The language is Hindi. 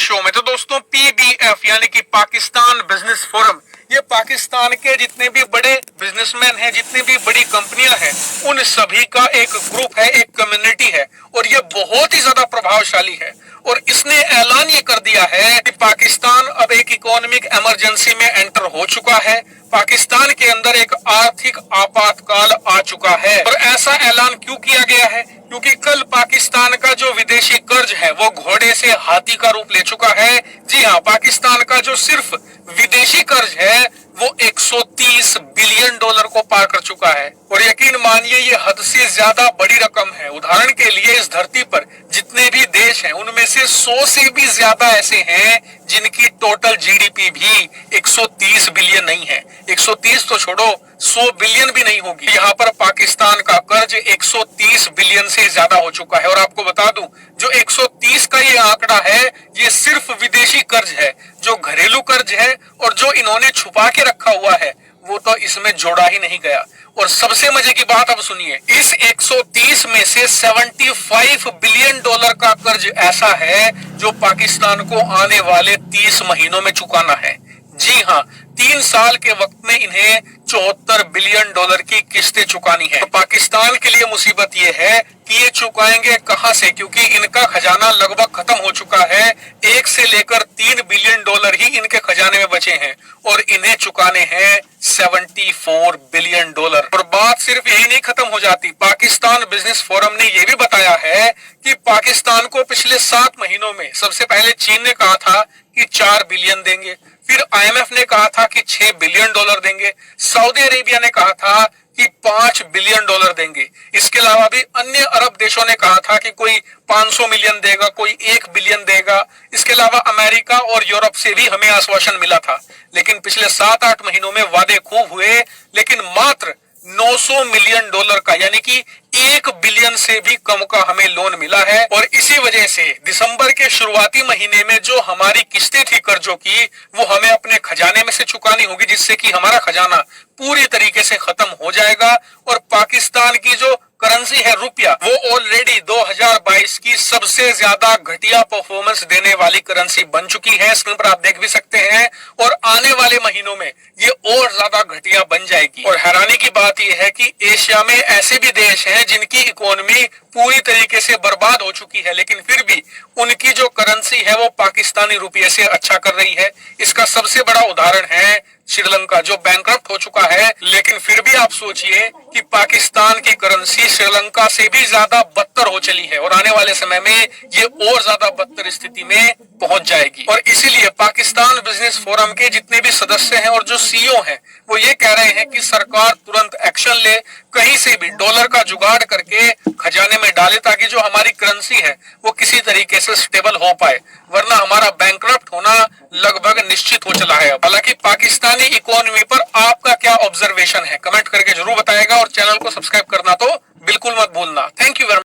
शो में। तो दोस्तों PBF यानी कि पाकिस्तान बिजनेस फोरम, ये पाकिस्तान के जितने भी बड़े बिजनेसमैन हैं, जितनी भी बड़ी कंपनियां हैं, उन सभी का एक ग्रुप है, एक कम्युनिटी है और ये बहुत ही ज्यादा प्रभावशाली है। और इसने ऐलान ये कर दिया है कि पाकिस्तान अब एक इकोनॉमिक इमरजेंसी में एंटर हो चुका है, पाकिस्तान के अंदर एक आर्थिक आपातकाल आ चुका है। और ऐसा ऐलान क्यों किया गया है? क्योंकि कल पाकिस्तान का जो विदेशी कर्ज है वो घोड़े से हाथी का रूप ले चुका है। जी हाँ, पाकिस्तान का जो सिर्फ विदेशी कर्ज है वो 130 बिलियन डॉलर को पार कर चुका है। और यकीन मानिए ये हद से ज्यादा बड़ी रकम है। उदाहरण के लिए इस धरती पर जितने भी देश हैं उनमें से 100 से भी ज्यादा ऐसे हैं जिनकी टोटल जीडीपी भी 130 बिलियन नहीं है। 130 तो छोड़ो, 100 बिलियन भी नहीं होगी। यहाँ पर पाकिस्तान का कर्ज 130 बिलियन से ज्यादा हो चुका है। और आपको बता दूं, जो 130 का ये आंकड़ा है ये सिर्फ विदेशी कर्ज है। जो घरेलू कर्ज है और जो इन्होंने छुपा के रखा हुआ है वो तो इसमें जोड़ा ही नहीं गया। और सबसे मजे की बात अब सुनिए, इस 130 में से 75 बिलियन डॉलर का कर्ज ऐसा है जो पाकिस्तान को आने वाले 30 महीनों में चुकाना है। जी हाँ, 3 साल के वक्त में इन्हें 74 बिलियन डॉलर की किस्तें चुकानी है। तो पाकिस्तान के लिए मुसीबत ये है कि ये चुकाएंगे कहां से, क्योंकि इनका खजाना लगभग खत्म हो चुका है। 1 से लेकर 3 बिलियन डॉलर ही इनके खजाने में बचे हैं और इन्हें चुकाने हैं 74 बिलियन डॉलर। और बात सिर्फ यही नहीं खत्म हो जाती, पाकिस्तान बिजनेस फोरम ने यह भी बताया है कि पाकिस्तान को पिछले 7 महीनों में सबसे पहले चीन ने कहा था कि 4 बिलियन देंगे, फिर IMF ने कहा था कि 6 बिलियन डॉलर देंगे, सऊदी अरेबिया ने कहा था कि 5 बिलियन डॉलर देंगे। इसके अलावा भी अन्य अरब देशों ने कहा था कि कोई 500 मिलियन देगा, कोई 1 बिलियन देगा। इसके अलावा अमेरिका और यूरोप से भी हमें आश्वासन मिला था। लेकिन पिछले 7-8 महीनों में वादे खूब हुए, लेकिन मात्र 900 मिलियन डॉलर का यानी कि 1 बिलियन से भी कम का हमें लोन मिला है। और इसी वजह से दिसंबर के शुरुआती महीने में जो हमारी किस्तें थी कर्जों की वो हमें अपने खजाने में से चुकानी होगी, जिससे कि हमारा खजाना पूरी तरीके से खत्म हो जाएगा। और पाकिस्तान की जो करेंसी है रुपया, वो ऑलरेडी 2022 की सबसे ज्यादा घटिया परफॉर्मेंस देने वाली करेंसी बन चुकी है। स्क्रीन पर आप देख भी सकते हैं। और आने वाले महीनों में ये और ज्यादा घटिया बन जाएगी। और हैरानी की बात यह है कि एशिया में ऐसे भी देश हैं जिनकी इकोनॉमी पूरी तरीके से बर्बाद हो चुकी है, लेकिन फिर भी उनकी जो करेंसी है वो पाकिस्तानी रुपये से अच्छा कर रही है। इसका सबसे बड़ा उदाहरण है श्रीलंका, जो बैंकरप्ट हो चुका है, लेकिन फिर भी आप सोचिए कि पाकिस्तान की करेंसी श्रीलंका से भी ज्यादा बदतर हो चली है और आने वाले समय में ये और ज्यादा बदतर स्थिति में पहुंच जाएगी। और इसीलिए पाकिस्तान बिजनेस फोरम के जितने भी सदस्य हैं और जो CEO हैं वो ये कह रहे हैं कि सरकार तुरंत एक्शन ले, कहीं से भी डॉलर का जुगाड़ करके खजाने में डाले ताकि जो हमारी करेंसी है वो किसी तरीके से स्टेबल हो पाए, वरना हमारा बैंकरप्ट होना लगभग निश्चित हो चला है। हालांकि पाकिस्तानी इकोनॉमी पर आपका क्या ऑब्जर्वेशन है कमेंट करके जरूर बताएगा और चैनल को सब्सक्राइब करना तो बिल्कुल मत भूलना। Thank you very much.